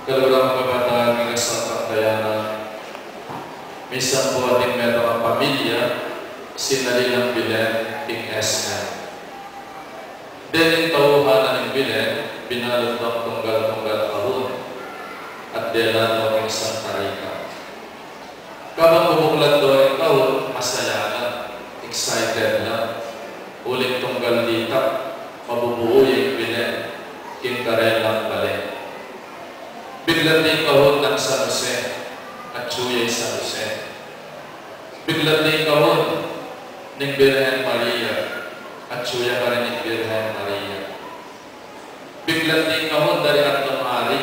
Kalurang kabataan ng isang pagdayanan. Minsan po ating meron ang pamilya, sinalilang Bilen, King SM. Din tauhanan ng Bilen, binalot ng tunggal-tunggal kahon, at delano ng isang tarika. Kabang bumuklat doon ang kahon, masaya na, excited na, ulit tunggal dita, mabubuo yung Bilen, King Karelang Balen. Biglat din kahon ng San Jose at Chuyay San Jose. Biglat din kahon ng Birhen Maria at Chuya ka rin ng Birhen Maria. Biglat din kahon dari atong Ari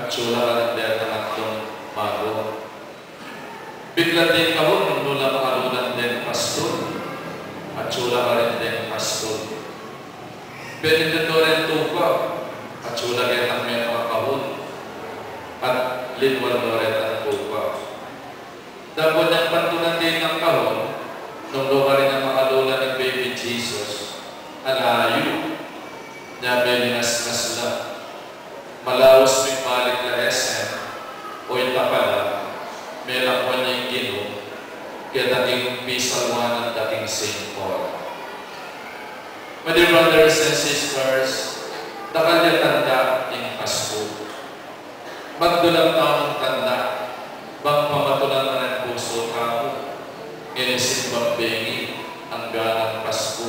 at Chula ka rin dari atong Mago. Biglat din kahon ng nula makalunan din Pastor at Chula ka rin din Pastor. Benedito rin tupa at Chula ka rin ang may mga kahon at linwal mo rin ang tupa. Dapat niyang pantunan din ng kahon nung lupa rin ang makalula ng baby Jesus, alayo niya belinas na malaos may balik na SM o itapala may lakwan niya yung gino kaya dating pisalwan ng dating St. Paul. My dear brothers and sisters, takal niya tanda yung Pasko. Magdulang taong tanda, bang pamatulan na ng puso kako, inisin magbengi ang ganang Pasko.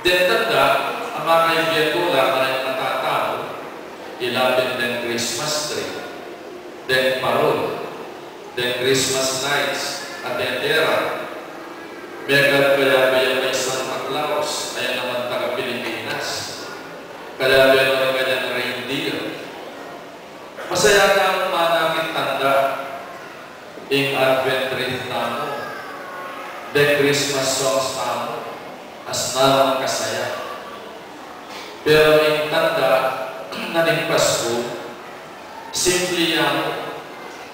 Den tanda, ang mga kaibigan ko lang na natatao, ilapit ng Christmas tree, den parol, den Christmas lights, at den tera. Megad kaya may Santa Claus, ay naman taga Pilipinas. Kaya may kanyang reindeer. Masaya ka ang manakit tanda in Advent wreath namo, the Christmas songs namo, as namang kasaya. Pero in tanda na ng Pasko, simply yan,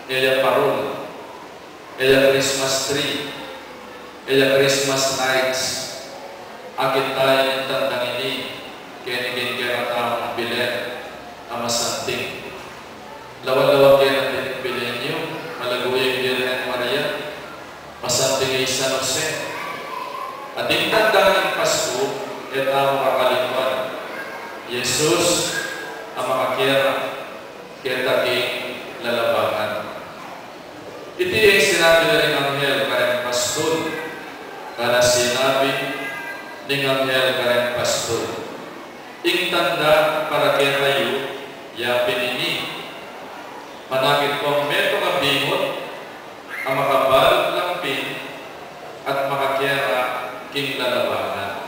kaya parol, kaya Christmas tree, kaya Christmas lights, akit tayo ng tandang ini, kaya naging kaya taong Bilen, ama santing. Lawan-lawan kayo ng Bilen nyo, malaguya yung Birhen Maria, masanting ay San Jose. At yung tanda ng Pasko, ito ang makalimutan. Jesus, ang makakira, kaya taking lalabangan. Ito yung sinabi na rin Anghel kareng Pasko, kana sinabi ng Anghel kareng Pasko. Ing tanda para kaya tayo, yapin ini, manakit kong meto kabingot, ang makabalot lampin, at makakera king lalabanan.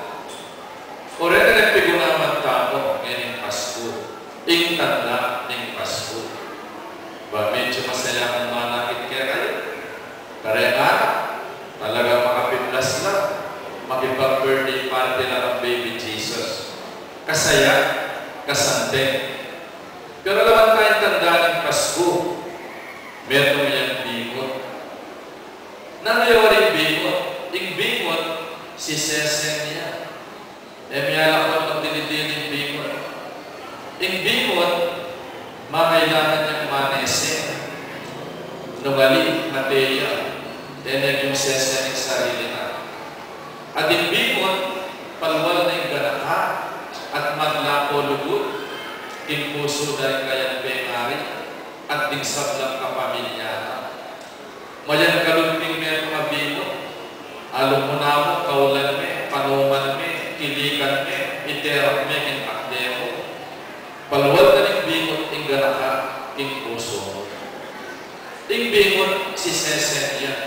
O rin ang pigunaman tamo ngayon Pasko, ing tanda ng Pasko. Ba, medyo masaya kung manakit kaya kayo. Karena, talaga makapiplas lang, makipag-birthday party lang ang baby Jesus. Kasaya, kasante. Pero naman tayong tanda ng Pasko, meron yung bingot. Nanayaw rin bingot. Yung bingot, si Sesen niya. Miyala ko ang dinidiling bingot. Yung bingot, makailangan niyang manesen. Nungali, Mateya, then yung Sesen yung sarili na. At yung bingot, palwal na yung ganaka at maglapo lugod. King puso na rin kayang pengari at dingsab lang kapamilya na. Mayan kalumping may mga bino, along mo na mo, kaulan me, panuman me, kilikan me, iterap me, inakde mo. Palwal na rin bingot, ingga ka, king puso mo. Ting bingot, si Sesen yan.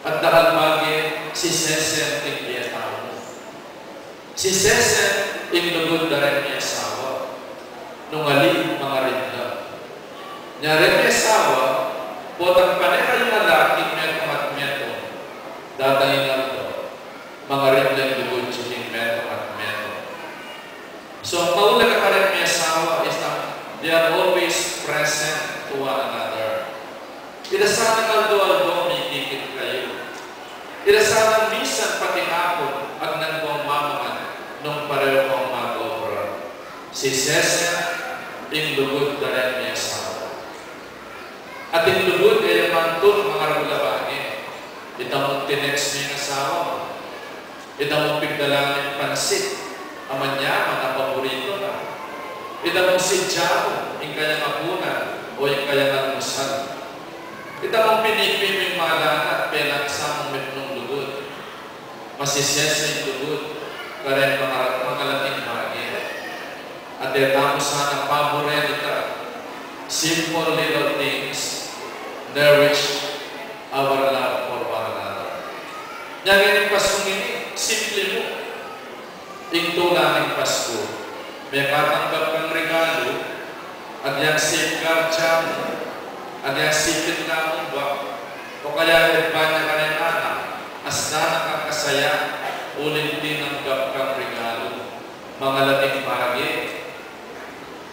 At dahil bagi, si Sesen, king biyata mo. Si Sesen, ing lugod na rin may asawa. Nungali mga rinda. Nyari may asawa, potang panera yung lalaking metong at metong. Datayin lang ito, mga rinda yung lugod yung metong at metong. So, ang maula ka rin may asawa is na they are always present to one another. Irasanang aldo-aldo, may kikit kayo. Irasanang minsan pati hapon at nagbuang mamaman nung pareho kong mag-over. Si Cesar, ing lugod dahil may asawa. At ing lugod ay mantod mga ragulabangin. Ito mong tinext may asawa mo. Ito mong pigdalangin pansit. Aman niya, mga paborito na. Ito mong sidya mo, ing kanyang apunan o ing kanyang almusal. Ito mong pinipiming malanat, penaksa mong mitnong lugod. Masisesa yung lugod, karen mga lating bagay. At ito mo sana paborita. Simple little things nourish our love for one another. Yan yung Paskong ini, simple mo. Ing tulang ng Pasko. May katanggap kang regalo, at yung safeguard siya mo, at yung sipit na mong ba, o kaya nagpanya ka ng anak, as na nakakasaya, ulit din ang kang regalo. Mga lating bagay,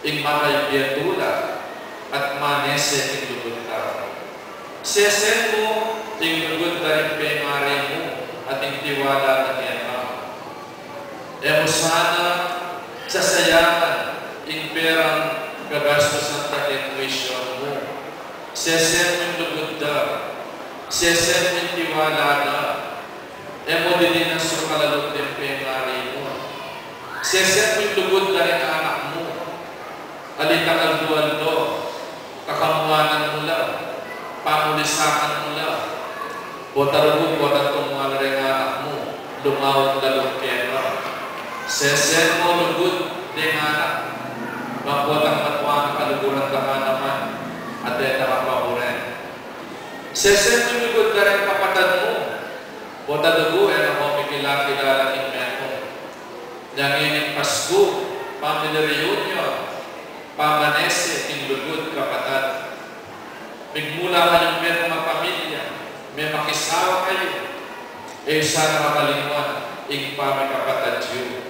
ing makaibiyatula, at manese ing lugod tao. Sesen mo, ing lugod na rin pemare mo, at ing tiwala na niya mo. Emo sana, sasayakan, ing perang gagastos ng tuition mo. Sesen mo ing lugod na, sesen mo ing tiwala na, emo din ang sukalalot ng pemare mo. Sesen mo ing lugod na rin anak mo. Alita kaldualdo, kakamuanan mo lang, pamulisakan mo lang, botarugo po na tumuha rin anak mo, lumawag lalong pera. Sesen mo lugod din anak, mapotang matuwa ng kaluguran ka naman, at ito kapaburen. Sesen mo lugod na rin kapatad mo, botarugo na kumikilala ng meto. Nanginin Pasko, family reunion, pamanese, inlugod, kapatad. Bigmula kayong merong mga pamilya, may makisawa kayo, sana makalinguan, ing pami kapatad yun.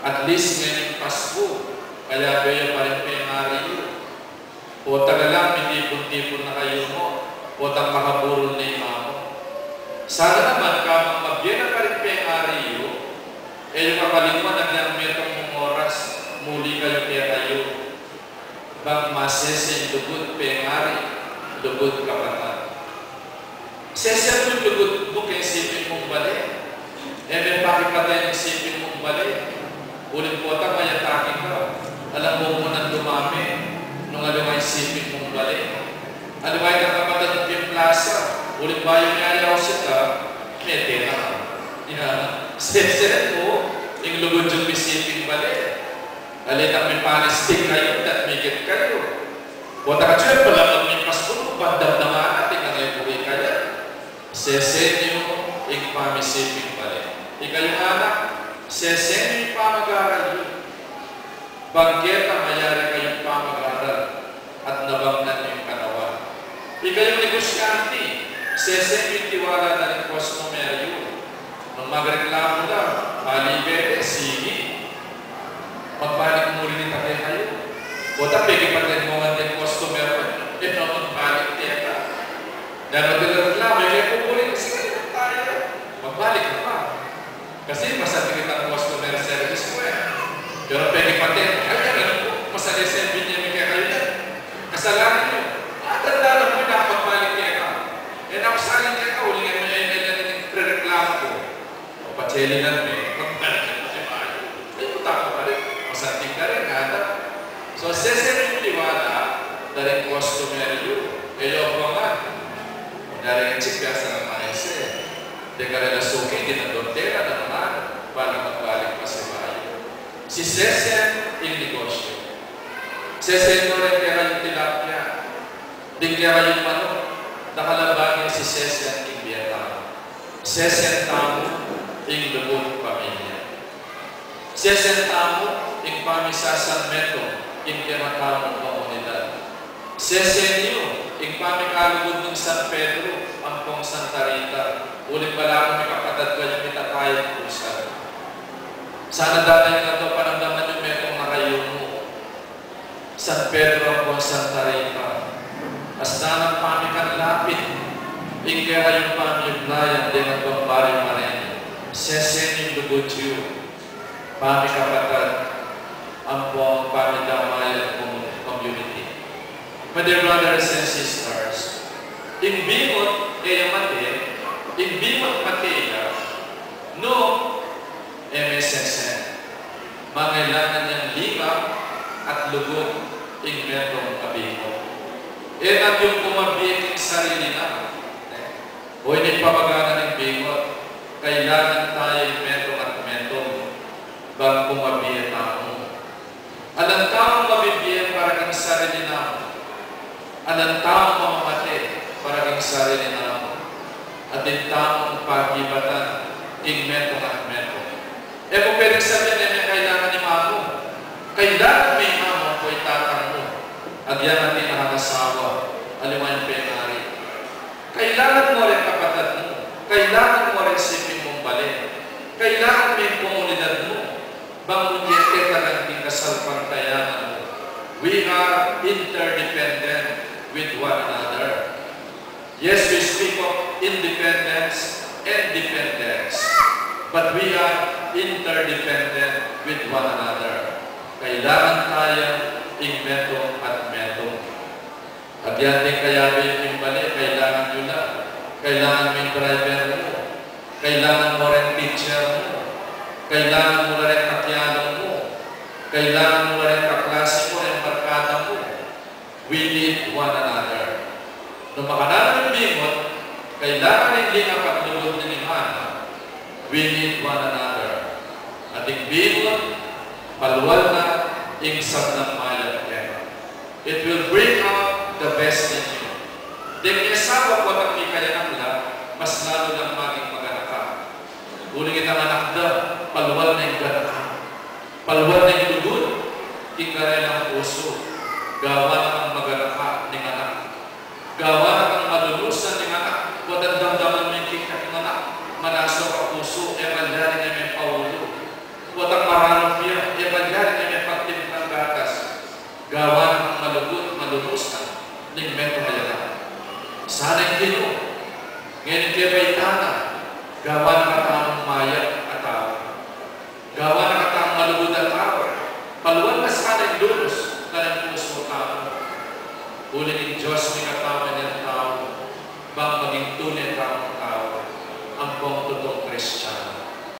At least ngayon Pasko, kaya kayo pa rin pengari yun. O tagalang, mitipon-tipon na kayo mo, o tang makaburol na ima mo. Sana naman kamang mabyan ka rin pengari yun, yung makalinguan, nagyang metong mong oras, muli kayo kayo. Bang masese lugod pengari, lugod kapatid. Sese mo lugod mo kaya sipin mong balik. May pakipatay ng sipin mong balik. Ulit po ito, kaya takin ka. Alam mo nang dumami nung alamay sipin mong balik. Alamay ka kapatid ng Pimplaza. Ulit ba yung ayaw sita, may tena. Sese mo, yung lugod yung sipin balik. Alita may panistig kayo, at may get kayo. Wata ka siya, pala may Pasko, bandam na nga natin, ang ay buhay kaya. Sesen nyo, ing pamisiping balik. Ikaw yung anak, sesen nyo yung pamag-aral yun. Bangketa, mayari kayong pamag-aral, at nabangnan nyo yung kanawan. Ikaw yung negosyante, sesen nyo yung tiwala na rin customeryo. Nung magreklamo lang, palibere, sige. Magbalik mo rin ito kayo. O tapos, ipatid mo nga din customer mo. Ito, magbalik niya ka. Dahil magreklamo, may kukulit. Sige, tayo. Magbalik na pa. Kasi masatikit ang customer service mo eh. Pero pwede patid. Masali service niya may kayo yan. Kasalanan nyo. Tanda mo na magbalik niya ka. Nakusalin niya ka. Ulingan mo yung pre-reklamo ko. O patseli na rin. Magbalik na pa tayo. Ay, puta ko pa rin. Masating ka rin, ada. So, sesen yung tiwala, daring customer yun. Kayo ko nga. Daring chika sa maese. Di ka rin nasuki, di na dontera naman, para magbalik pa sa bayo. Si sesen yung negosyo. Sesen mo rin kaya yung tilapia. Di kaya yung manok. Nakalabagin si sesen yung biyatang. Sesen tamo yung lubog pamilya. Sesen tamo yung pamisasan meto, yung kinatamong komunidad. Sesen nyo, yung pamikalugod ng San Pedro, ang pong Santa Rita. Ulit pala kung may kapatid ko yung itatayang pusan. Sana dati nga ito, panamdaman yung metong nakayo mo. San Pedro ang pong Santa Rita. Hasta ng pamikan lapit, yung kaya yung pamiyuglayan, din ang bambari marin. Sesen yung lugod yun. Pami kapatid, ang pong pamidamay at komunidad. My dear brothers and sisters, imbimot kaya mati, imbimot mateya, no MSSN. Mangailangan niyang lima at lugod ing metong kabingot. At yung kumabing sarili na, o hindi pamaganan ng bingot, kailangan tayo metong at metong bang kumabing tao. Alang taong mabibigyan para kang sarili na, alang taong mamamati para kang sarili na, at din taong pagibatan ing metong at metong. Kung pwedeng sabihin na kailangan ni mamo, kailangan may mamo ko itatang mo, at yan natin nakakasawa, alimang penari. Kailangan mo rin kapatid mo, kailangan mo rin sipin mong balik, kailangan may komunidad mo, bangunyan kita ng ikasalpantayanan mo. We are interdependent with one another. Yes, we speak of independence and dependence, but we are interdependent with one another. Kailangan tayo meto at meto. At yan din kaya yung balik, kailangan nyo na. Kailangan mo yung driver mo. Kailangan mo rin teacher mo. Kailangan mo rin kakyano mo. Kailangan mo rin kaklase mo, rin barkada mo. We need one another. Nung makanala ng bingot, kailangan hindi kapatulog ng iman. We need one another. At yung bingot, paluwal na ingsab ng mayat yan. It will bring out the best in you. Dahil kinasabak ko at kaya ng lahat, mas lalo lang maging maganaka. Uling itang anak na, paluwal na yung ganaka. Paluwal na yung lugod, ikaray ng puso. Gawa na ang maganaka ng anak. Gawa na ang malulusan ng anak. Huwag ang damdaman mo yung kikak ng anak. Manasok ang puso, evangelin niya may paulo. Huwag ang maranong niya, evangelin niya may pagtipid ng gatas. Gawa na ang malugod, malulusan ng meto hayala. Sana yung kino. Ngayon kaya ba itana? Gawa na kataang mayat at tao. Gawa na kataang malugod at tao. Paluwan na sana yung lulus na ng puso tao. Uling yung Diyos may